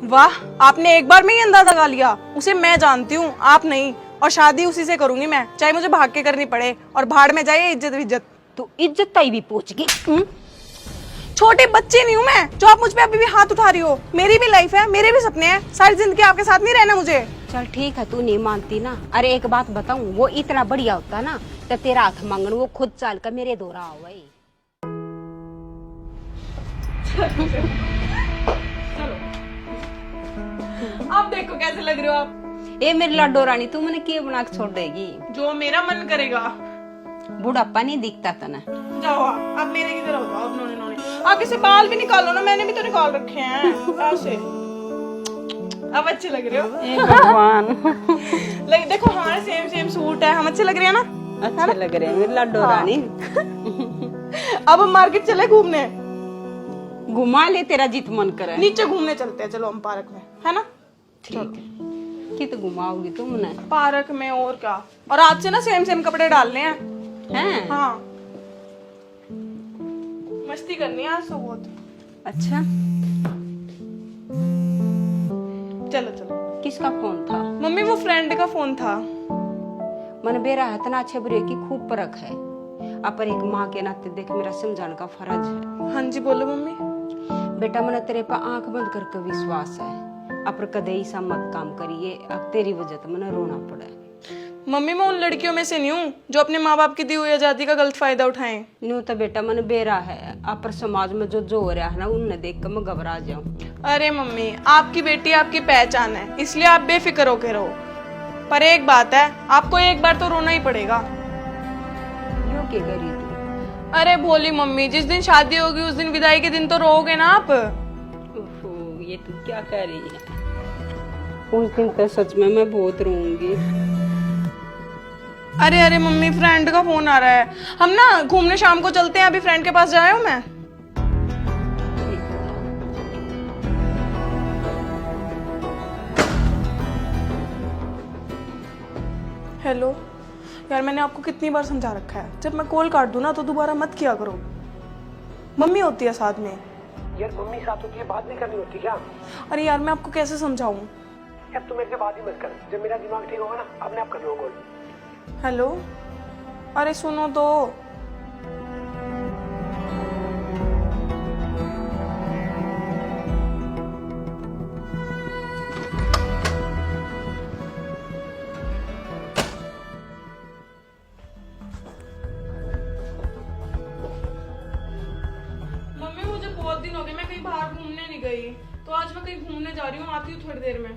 वाह, आपने एक बार में ही अंदाजा लगा लिया। उसे मैं जानती हूँ, आप नहीं। और शादी उसी से करूंगी मैं, चाहे मुझे भाग के करनी पड़े। और भाड़ में जाइए इज्जत विज्जत। तू इज्जत तई भी पूछ गई। छोटे बच्चे नहीं हूँ मैं जो आप मुझ पे अभी भी हाथ उठा रही हो। मेरी भी लाइफ है, मेरे भी सपने हैं। सारी जिंदगी आपके साथ नहीं रहना मुझे। चल ठीक है, तू नहीं मानती ना। अरे एक बात बताऊं, वो इतना बढ़िया होता ना तो तेरा हाथ मांगन वो खुद चल कर मेरे दोरा हो गई। आप देखो कैसे लग रहे हो आप। ए मेरी लाडो रानी, तू मैंने क्या बना के छोड़ देगी? जो मेरा मन करेगा। बुढ़ापा नहीं दिखता तना। जाओ आप मेरे की तरह हो जाओ। अब नोने नोने आप इसे बाल भी निकालो ना, मैंने भी तो निकाल रखे हैं ऐसे। अब अच्छे लग रहे हो। ए भगवान। देखो हमारे सेम सेम सूट है, हम अच्छे लग रहे हैं ना। अच्छे लग रहे हैं मेरी लाडो रानी। अब हम मार्केट चले घूमने। घुमा ले, तेरा जित मन करे। नीचे घूमने चलते हैं, चलो हम पार्क में, है ना। ठीक है, कि तो घुमाओगी तुमने पार्क में और क्या। और आज से ना सेम सेम कपड़े डालने हैं। हाँ, मस्ती करनी है आज तो बहुत। अच्छा, चलो चलो। किसका फोन था? मम्मी वो फ्रेंड का फोन था। मन बेरा है तना अच्छे बुरे की खूब परख है। अपर एक माँ के नाते देख मेरा समझाने का फर्ज है। हाँ जी बोलो मम्मी। बेटा मन तेरे पर आंख बंद करके विश्वास है। अपर कदे ऐसा मत काम करिए, अब तेरी वजह से मन रोना पड़े। मम्मी मैं उन लड़कियों में से नहीं हूँ जो अपने माँ बाप की दी हुई आजादी का गलत फायदा उठाएं। न्यू तो बेटा मन बेरा है। अपर समाज में जो हो रहा है ना, उन्हें देख कर मैं घबरा जाऊं। अरे मम्मी, आपकी बेटी आपकी पहचान है, इसलिए आप बेफिक्र होके रहो। पर एक बात है, आपको एक बार तो रोना ही पड़ेगा। यो क्या करी तू? अरे भोली मम्मी, जिस दिन शादी होगी उस दिन विदाई के दिन तो रोओगे ना आप। ओहो, ये तू क्या कर रही है? उस दिन तो सच में मैं बहुत रोऊंगी। अरे अरे मम्मी, फ्रेंड का फोन आ रहा है। हम ना घूमने शाम को चलते हैं, अभी फ्रेंड के पास जाए हूँ मैं। हेलो यार, मैंने आपको कितनी बार समझा रखा है, जब मैं कॉल काट दूं ना तो दोबारा मत किया करो। मम्मी होती है साथ में। यार मम्मी साथ होती है, बात नहीं करनी होती क्या? अरे यार मैं आपको कैसे समझाऊं। यार तू मेरे से बात ही मत कर, जब मेरा दिमाग ठीक होगा ना अपने आप कर लो कॉल। हेलो, अरे सुनो तो। मम्मी मुझे बहुत दिन हो गए, मैं कहीं बाहर घूमने नहीं गई, तो आज मैं कहीं घूमने जा रही हूँ, आती हूँ थोड़ी देर में।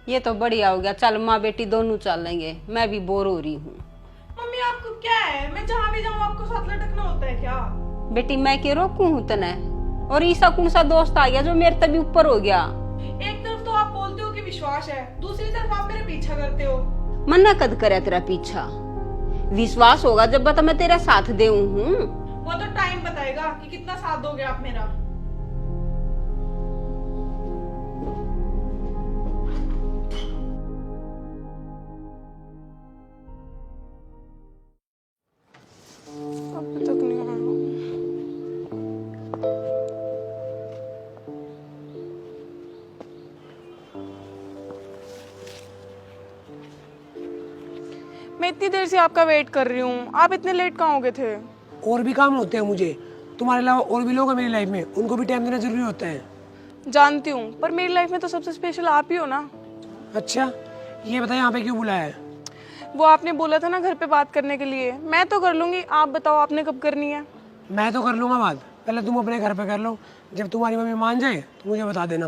ये तो बढ़िया हो गया। चल माँ बेटी दोनों चलेंगे, मैं भी बोर हो रही हूँ। मम्मी आपको क्या है, मैं जहाँ भी जाऊँ आपको साथ लटकना होता है क्या? बेटी मैं के रोकू हूँ तने? और ईसा कौन सा दोस्त आ गया जो मेरे तभी ऊपर हो गया? एक तरफ तो आप बोलते हो कि विश्वास है, दूसरी तरफ आप मेरे पीछा करते हो। मन्ना कद करे तेरा पीछा। विश्वास होगा जब बता मैं तेरा साथ दे हूँ। वो तो टाइम बताएगा कि कितना साथ दोगे आप मेरा। अब तक नहीं आया। मैं इतनी देर से आपका वेट कर रही हूँ, आप इतने लेट कहाँ हो गए थे? और भी काम होते हैं मुझे, तुम्हारे अलावा और भी लोग हैं मेरी लाइफ में, उनको भी टाइम देना जरूरी होता है। जानती हूँ, पर मेरी लाइफ में तो सबसे स्पेशल आप ही हो ना। अच्छा, ये बताइए यहाँ पे क्यों बुलाया है? वो आपने बोला था ना घर पे बात करने के लिए, मैं तो कर लूंगी, आप बताओ आपने कब करनी है? मैं तो कर लूंगा बात, पहले तुम अपने घर पे कर लो। जब तुम्हारी मम्मी मान जाए तो मुझे बता देना।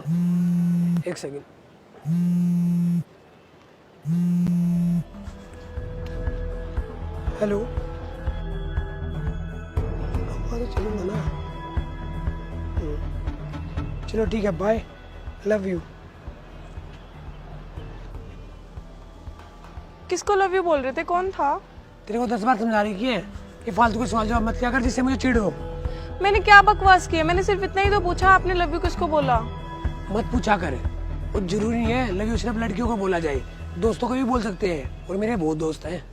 एक सेकेंड। हेलो, तो चलूंगा ना। चलो ठीक है, बाय, लव यू। किसको लव यू बोल रहे थे, कौन था? तेरे को 10 बार समझा रही है कि फालतू के सवाल जवाब मत किया कर जिससे मुझे चिढ़ हो। मैंने क्या बकवास किया, मैंने सिर्फ इतना ही तो पूछा, आपने लव यू किसको बोला? मत पूछा करे, वो जरूरी नहीं है लव यू सिर्फ लड़कियों को बोला जाए, दोस्तों को भी बोल सकते हैं, और मेरे बहुत दोस्त हैं।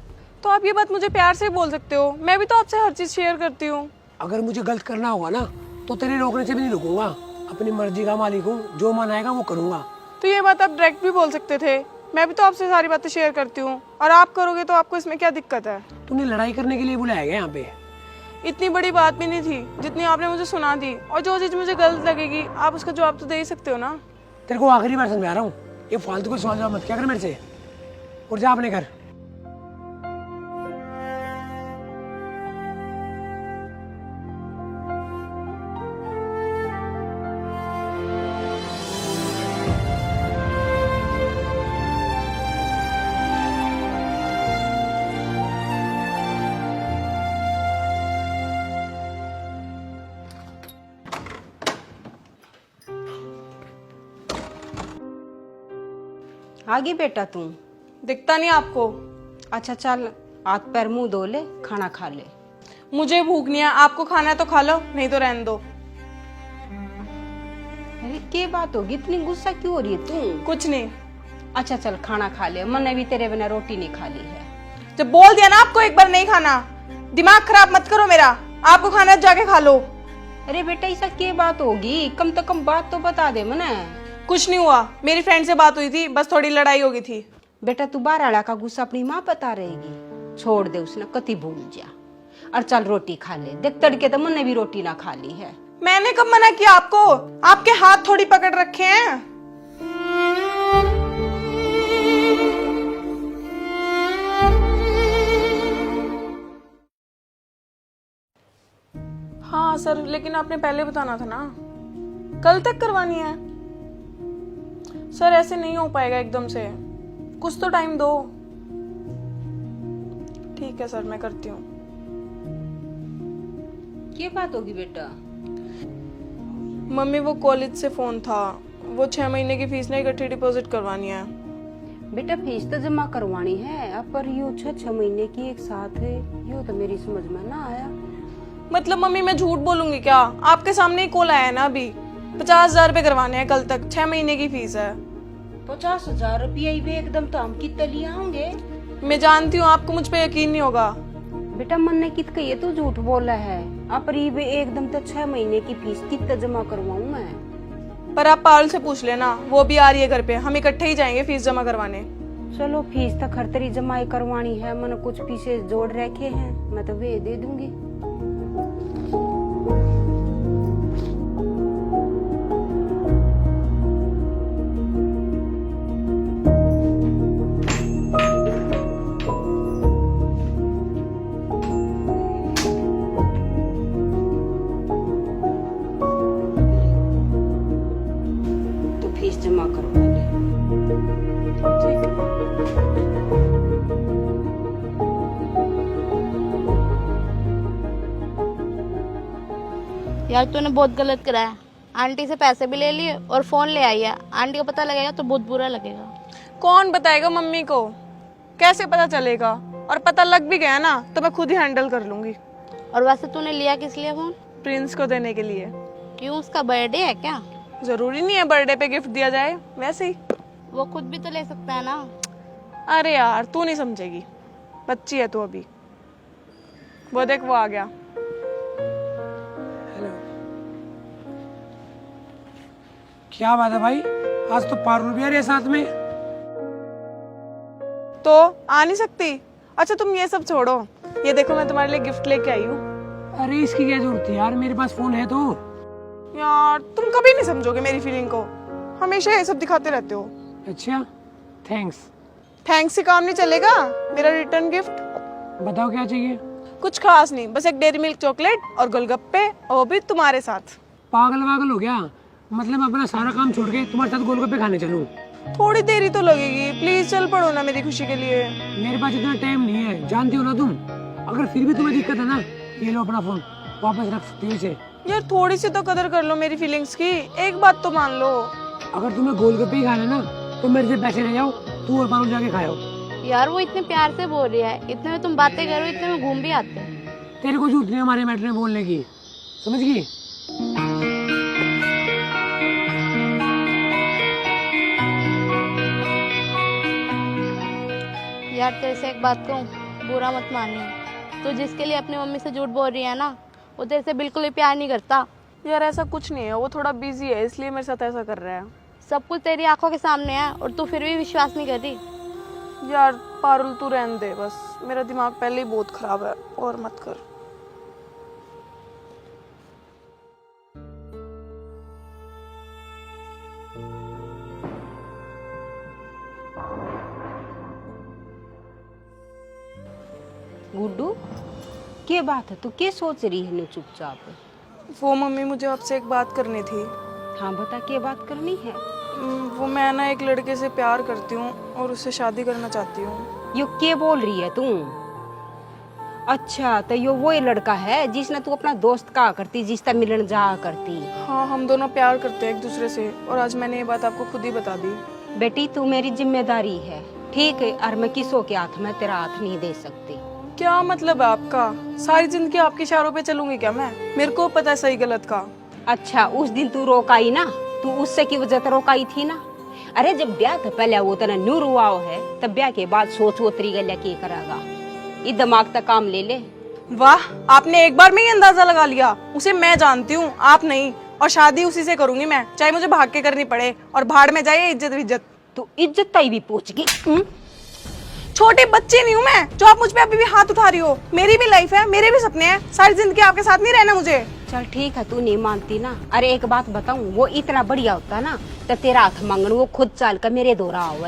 तो आप ये बात मुझे प्यार से बोल सकते हो, मैं भी तो आपसे हर चीज शेयर करती हूँ। अगर मुझे गलत करना होगा ना तो तेरे रोकने से भी नहीं रुकूंगा। अपनी मर्जी का मालिक हूँ, जो मन आएगा वो करूंगा। तो ये बात आप डायरेक्ट भी बोल सकते थे। मैं भी तो आपसे सारी बातें शेयर करती हूँ, और आप करोगे तो आपको इसमें क्या दिक्कत है? तूने लड़ाई करने के लिए बुलाया गया यहाँ पे? इतनी बड़ी बात भी नहीं थी जितनी आपने मुझे सुना दी, और जो चीज़ मुझे गलत लगेगी आप उसका जवाब तो दे ही सकते हो ना। तेरे को आखिरी बार समझा रहा हूँ, ये फालतू को सवाल जवाब मत क्या कर मेरे से, और जा अपने घर। आ गई बेटा तू? दिखता नहीं आपको? अच्छा चल, हाथ पैर मुंह धो ले, खाना खा ले। मुझे भूख नहीं है, आपको खाना है तो खा लो, नहीं तो रहने दो। अरे क्या बात होगी, इतनी गुस्सा क्यों हो रही है तू? कुछ नहीं। अच्छा चल खाना खा ले, मैंने भी तेरे बिना रोटी नहीं खा ली है। जब बोल दिया ना आपको एक बार नहीं खाना, दिमाग खराब मत करो मेरा। आपको खाना है जाके खा लो। अरे बेटा ऐसा क्या बात होगी, कम से कम बात तो बता दे मने। कुछ नहीं हुआ, मेरी फ्रेंड से बात हुई थी, बस थोड़ी लड़ाई हो गई थी। बेटा तू बार आड़ा का गुस्सा अपनी माँ बता रहेगी, छोड़ दे उसने कति भूल जा। और चल रोटी खा ले, देख तड़के तो मैंने भी रोटी ना खा ली है। मैंने कब मना किया आपको? आपके हाथ थोड़ी पकड़ रखे हैं। हाँ सर, लेकिन आपने पहले बताना था ना, कल तक करवानी है। सर ऐसे नहीं हो पाएगा एकदम से, कुछ तो टाइम दो। ठीक है सर, मैं करती हूँ। क्या बात होगी बेटा? मम्मी वो कॉलेज से फोन था, वो 6 महीने की फीस ना इकट्ठी डिपॉजिट करवानी है। बेटा फीस तो जमा करवानी है, अब पर यो 6 महीने की एक साथ है, यो तो मेरी समझ में ना आया। मतलब मम्मी मैं झूठ बोलूंगी क्या? आपके सामने ही कॉल आया है ना अभी। 50,000 रुपए करवाने हैं कल तक, 6 महीने की फीस है। 50,000 रुपया एकदम तो हम कितने लिए होंगे? मैं जानती हूँ आपको मुझ पे यकीन नहीं होगा। बेटा मन ने कित कही तू झूठ बोला है, अब एकदम तो 6 महीने की फीस कितना जमा करवाऊं मैं? पर आप पारुल से पूछ लेना, वो भी आ रही है घर पे, हम इकट्ठे ही जाएंगे फीस जमा करवाने। चलो फीस तो खरतरी जमा करवानी है, मैंने कुछ पीछे जोड़ रखे हैं, मैं तो वे दे दूंगी। फीस जमा करवा ले। यार तूने बहुत गलत करा है, आंटी से पैसे भी ले लिए और फोन ले आई है। आंटी को पता लगेगा तो बहुत बुरा लगेगा। कौन बताएगा मम्मी को? कैसे पता चलेगा? और पता लग भी गया ना तो मैं खुद ही हैंडल कर लूंगी। और वैसे तूने लिया किस लिए फोन? प्रिंस को देने के लिए। क्यों, उसका बर्थडे है क्या? जरूरी नहीं है बर्थडे पे गिफ्ट दिया जाए, वैसे ही। वो खुद भी तो ले सकता है ना। अरे यार तू नहीं समझेगी, बच्ची है तू अभी। वो देख वो आ गया। हेलो, क्या बात है भाई, आज तो पारुल भी आ रही है साथ में। तो आ नहीं सकती? अच्छा तुम ये सब छोड़ो, ये देखो मैं तुम्हारे लिए गिफ्ट लेके आई हूँ। अरे इसकी क्या जरूरत है यार, मेरे पास फोन है तो। यार तुम कभी नहीं समझोगे मेरी फीलिंग को, हमेशा ये सब दिखाते रहते हो। अच्छा थैंक्स। थैंक्स से काम नहीं चलेगा, मेरा रिटर्न गिफ्ट। बताओ क्या चाहिए? कुछ खास नहीं, बस एक डेयरी मिल्क चॉकलेट और गोलगप्पे, और वो भी तुम्हारे साथ। पागल वागल हो गया? मतलब अपना सारा काम छोड़ के तुम्हारे साथ गोलगप्पे खाने चलूं? थोड़ी देरी तो लगेगी, प्लीज चल पड़ो ना मेरी खुशी के लिए। मेरे पास इतना टाइम नहीं है, जानती हो ना तुम। अगर फिर भी तुम्हें दिक्कत है ना, ये लो अपना फोन, वापस रख सकती हो इसे। यार थोड़ी सी तो कदर कर लो मेरी फीलिंग्स की, एक बात तो मान लो। अगर तुम्हें गोलगप्पे ही खाने ना तो मेरे से पैसे ले जाओ, तू और पारुल जाके खाओ। यार वो इतने प्यार से बोल रही है, इतने में तुम बातें करो, इतने में घूम भी आते हैं। तेरे को जरूरत नहीं हमारे मैटर में बोलने की, समझ गई? यार तेरे से एक बात कहूँ, बुरा मत मानियो, तो जिसके लिए अपनी मम्मी से झूठ बोल रही है ना, वो तेरे से बिल्कुल भी प्यार नहीं करता। यार ऐसा कुछ नहीं है, वो थोड़ा बिजी है इसलिए मेरे साथ ऐसा कर रहा है। सब कुछ तेरी आंखों के सामने है और तू फिर भी विश्वास नहीं कर रही। यार पारुल तू रहने दे बस, मेरा दिमाग पहले ही बहुत खराब है, और मत कर। गुड्डू क्या बात है, तू क्या सोच रही है नु चुपचाप? वो मम्मी मुझे आपसे एक बात करनी थी। हाँ बता, क्या बात करनी है? वो मैं ना एक लड़के से प्यार करती हूँ और उससे शादी करना चाहती हूँ। यो क्या बोल रही है तू? अच्छा तो यो वो लड़का है जिसने तू अपना दोस्त कहा करती, जिससे मिलन जा करती? हाँ, हम दोनों प्यार करते हैं एक दूसरे से, और आज मैंने ये बात आपको खुद ही बता दी। बेटी तू मेरी जिम्मेदारी है, ठीक है, और मैं किसों के हाथ में तेरा हाथ नहीं दे सकती। क्या मतलब है आपका? सारी जिंदगी आपके इशारों पे चलूंगी क्या मैं? मेरे को पता है सही गलत का। अच्छा उस दिन तू रोकाई ना, तू उससे की वजह से रोकाई थी ना। अरे जब ब्याह था पहले वो तेरा नूर हुआ है, तब ब्याह के बाद सोच वो तरी गल्या की करेगा, ये दिमाग तक काम ले ले। वाह, आपने एक बार में ही अंदाजा लगा लिया। उसे मैं जानती हूँ, आप नहीं, और शादी उसी से करूंगी मैं, चाहे मुझे भाग के करनी पड़े, और भाड़ में जाए इज्जत विज्जत। तू इज्जत तई भी पूछ गई। छोटे बच्चे नहीं हूँ मैं जो आप मुझ पे अभी भी हाथ उठा रही हो। मेरी भी लाइफ है, मेरे भी सपने हैं, सारी जिंदगी आपके साथ नहीं रहना मुझे। चल ठीक है, तू नहीं मानती ना। अरे एक बात बताऊं, वो इतना बढ़िया होता ना तो तेरा हाथ मांगन वो खुद चाल कर मेरे दो रहा हुआ।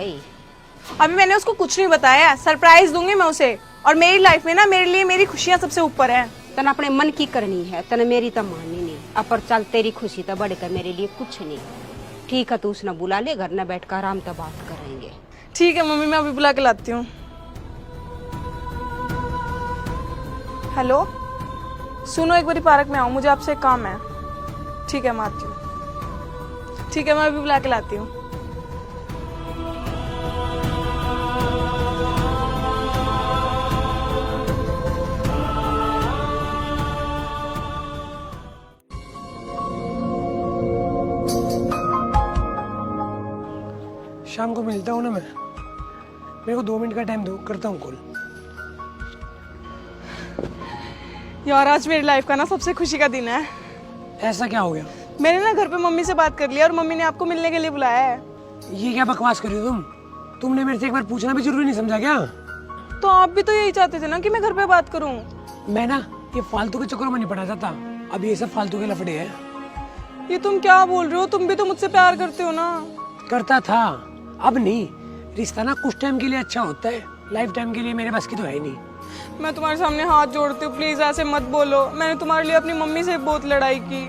अभी मैंने उसको कुछ नहीं बताया, सरप्राइज दूंगी मैं उसे। और मेरी लाइफ में ना मेरे लिए मेरी खुशियाँ सबसे ऊपर है। तने अपने मन की करनी है, तने मेरी तो माननी नहीं। अब पर चल तेरी खुशी तो बढ़कर मेरे लिए कुछ नहीं। ठीक है, तू उसने बुला ले, घर न बैठ कर आराम से बात करेंगे। ठीक है मम्मी, मैं अभी बुला के लाती हूँ। हेलो, सुनो एक बारी पार्क में आओ, मुझे आपसे एक काम है। ठीक है, मैं आती हूँ। ठीक है, मैं अभी बुला के लाती हूँ। शाम को मिलता हूँ ना मैं, मेरे को 2 मिनट का टाइम दो, करता हूँ कॉल। यार आज मेरी लाइफ का ना सबसे खुशी का दिन है। ऐसा क्या हो गया? मैंने ना घर पे मम्मी से बात कर लिया और मम्मी ने आपको मिलने के लिए बुलाया है। ये क्या बकवास कर रही हो तुम? तुमने मेरे से एक बार पूछना भी जरूरी नहीं समझा क्या? तो आप भी तो यही चाहते थे ना कि मैं घर पे बात करूं। मैं ना ये फालतू के चक्करों में नहीं पड़ा जाता। अब ये सब फालतू के लफड़े हैं। ये तुम क्या बोल रहे हो? तुम भी तो मुझसे प्यार करते हो ना। करता था, अब नहीं। रिश्ता ना कुछ टाइम के लिए अच्छा होता है, लाइफ टाइम के लिए मेरे बस की तो है नहीं। मैं तुम्हारे सामने हाथ जोड़ती हूँ, प्लीज ऐसे मत बोलो। मैंने तुम्हारे लिए अपनी मम्मी से बहुत लड़ाई की।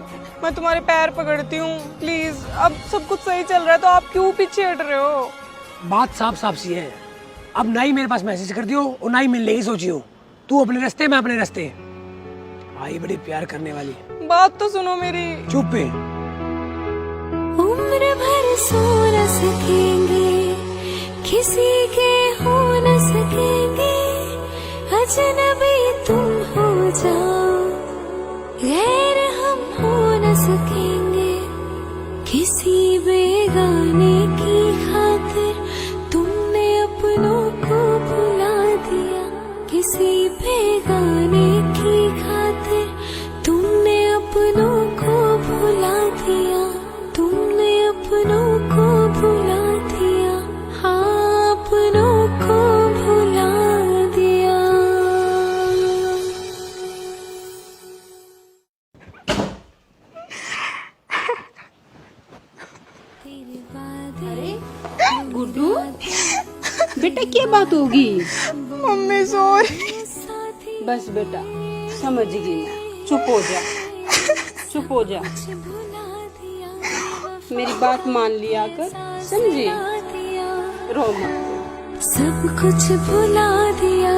मैं तुम्हारे पैर पकड़ती हूँ, प्लीज। अब सब कुछ सही चल रहा है तो आप क्यों पीछे हट रहे हो? बात साफ साफ सी है। अब ना ही मेरे पास मैसेज कर दियो और ना ही मिलने की सोची हो। तू अपने रास्ते, मैं अपने रास्ते। आई बड़ी प्यार करने वाली। बात तो सुनो मेरी। चुप है। उम्र भर सो न सकेंगे, किसी के हो न सकेंगे, अजनबी तुम हो जाओ, गैर हम हो न सकेंगे, किसी बेगाने की खातिर तुमने अपनों को भुला दिया, किसी बेगाने की खातिर तुमने अपनों को भुला दिया, तुमने अपनों को भुला दिया, हाँ अपनों को भुला दिया। गुड्डू बेटा क्या बात होगी? Mummy sorry. बस बेटा समझ गई मैं, चुप हो जा, चुप हो जा, मेरी बात मान लिया कर, समझी? रो मत। सब कुछ भुला दिया,